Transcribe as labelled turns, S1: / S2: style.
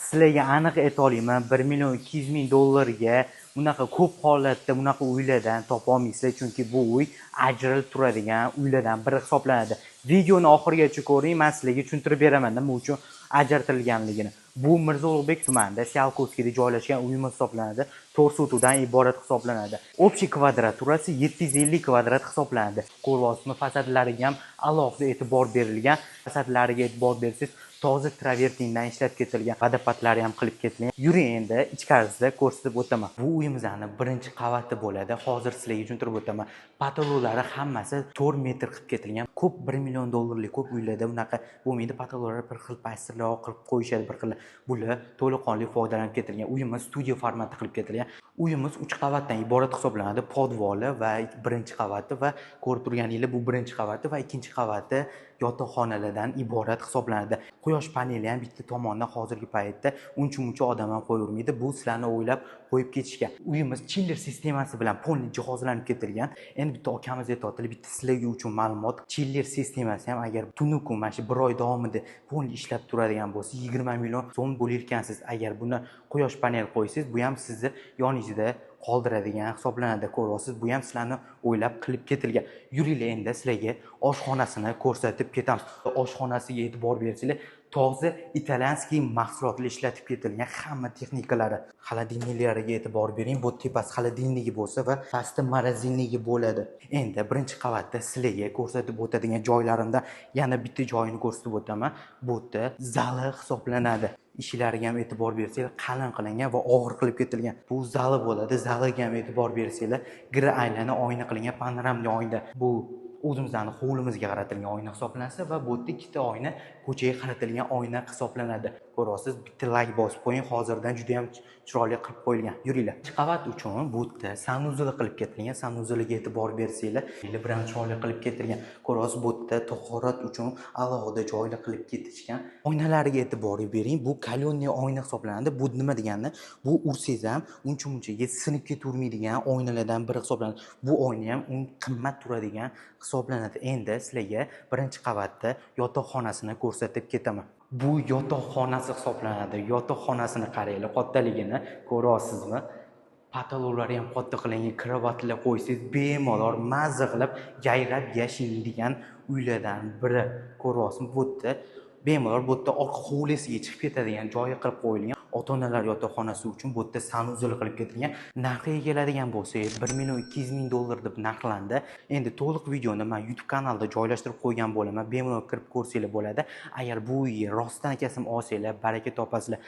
S1: Sizlarga aniq ayta olaman, 1.200.000 dollarga bunaqa ko'p holatda bunaqa uylardan topa olmaysizlar, chunki bu uy ajralib turadigan uylardan biri hisoblanadi. Videoni oxirigacha ko'ring, men sizlarga tushuntirib beraman nima uchun ajratilganligini. Bu Mirzo Ulug'bek tumanida Tsiolkovskiyda joylashgan uyimiz hisoblanadi. 4 sotuvdan iborat hisoblanadi. Общий kvadraturasi 750 kvadrat hisoblanadi. Ko'ryapsizmi, fasadlariga ham alohida e'tibor berilgan. Fasadlariga e'tibor bersangiz, toza travertindan ishlab ketilgan, vodopadlari ham qilib ketilgan. Yuring endi ichkarisida ko'rsatib o'taman. Bu uyimizning birinchi qavati bo'ladi. Hozir sizlarga tushuntirib o'taman. Patololari hammasi 4 metr qilib ketilgan. Ko'p 1 million dollarlik ko'p uylarda bunaqa bo'lmaydi. Patololari bir xil paysirlar qilib qo'yishadi, bir xil. Bular to'laqonli foydalanib ketilgan. Uyimiz studiya formati qilib ketilgan. Uyimiz 3 qavatdan iborat hisoblanadi. Podvoli va birinchi qavati va ko'rib turganingiz bu birinchi qavati va ikkinchi qavati yotoqxonalardan iborat hisoblanadi. Quyosh paneli ham bitta tomondan hozirgi paytda uncha odam ham qo'yavermaydi. Bu sizlarni o'ylab qo'yib ketishgan. Uyimiz chiller sistemasi bilan polni jihozlanib ketilgan. Endi bitta akamiz aytayotdi, bitta sizlarga uchun ma'lumot. Chiller sistemasi ham agar tunu-kun mana shu 1 oy davomida polni ishlab turadigan bo'lsa, 20 million so'm bo'larkansiz. Agar buni quyosh panel qo'ysangiz, bu ham sizni yoningizda qoldiradigan hisoblanadi. Ko'ryapsiz, bu ham sizlarni o'ylab qilib ketilgan. Yuringlar endi sizlarga oshxonasini ko'rsatib ketamiz. Oshxonasiga e'tibor bersanglar, toza italyanskiy mahsulotlar ishlatib ketilgan, hamma texnikalari. Xolodilniklariga e'tibor bering. Bu tepasi xolodilnigi bo'lsa va pasti morozilnigi bo'ladi. Endi birinchi qavatda sizlarga ko'rsatib o'tadigan joylarimda yana bitta joyini ko'rsatib o'taman. Bu yerda zali hisoblanadi. Ishlariga ham e'tibor bersanglar, qalin qilingan va og'ir qilib ketilgan. Bu zali bo'ladi. Zaliga ham e'tibor bersanglar, gir aylana oyna qilingan panoramli oyna. Bu o'zimizning hovlimizga qaratilgan oyna hisoblansa va bu yerda ikkita oyna ko'chaga qaratilgan oyna hisoblanadi. Ko'ryapsiz, bitta like bosib qo'ying, hozirdan juda ham chiroyli qilib qo'yilgan. Yuringlar. Qavat uchun bu yerda sanuzul qilib ketilgan. Sanuzuliga e'tibor bersanglar, bilan chiroyli qilib ketilgan. Ko'ryapsiz, bu yerda tahorat uchun alohida joyli qilib ketishgan. Oynalariga e'tibor bering. Bu kalyonli oyna hisoblanadi. Bu nima degani? Bu ursangiz ham uncha-munchaga sinib ketavermaydigan oynalardan biri hisoblanadi. Bu oyna ham qimmat turadigan hisoblanadi. Endi sizlarga birinchi qavatda yotoqxonasini ko'rsatib ketaman. Bu yotoqxonasi hisoblanadi. Yotoqxonasini qaranglar, kattaligini ko'ryapsizmi? Patololari ham katta qilingan, kravatlar qo'ysangiz bemalol mazza qilib yayrab yashaydigan uylardan biri. Ko'ryapsizmi? Bu yerda bemalol bu yerda orqa hovlisiga chiqib ketadigan joyi qilib qo'yilgan. Ota-onalar yotoqxonasi uchun bu yerda sanuzul qilib ketilgan. Narxiga keladigan bo'lsak, 1.200.000 dollar deb narxlandi. Endi to'liq videoni men YouTube kanalida joylashtirib qo'ygan bo'laman. Bemalol kirib ko'rsanglar bo'ladi. Agar bu uyga rostdan akasini olsanglar, baraka topasizlar.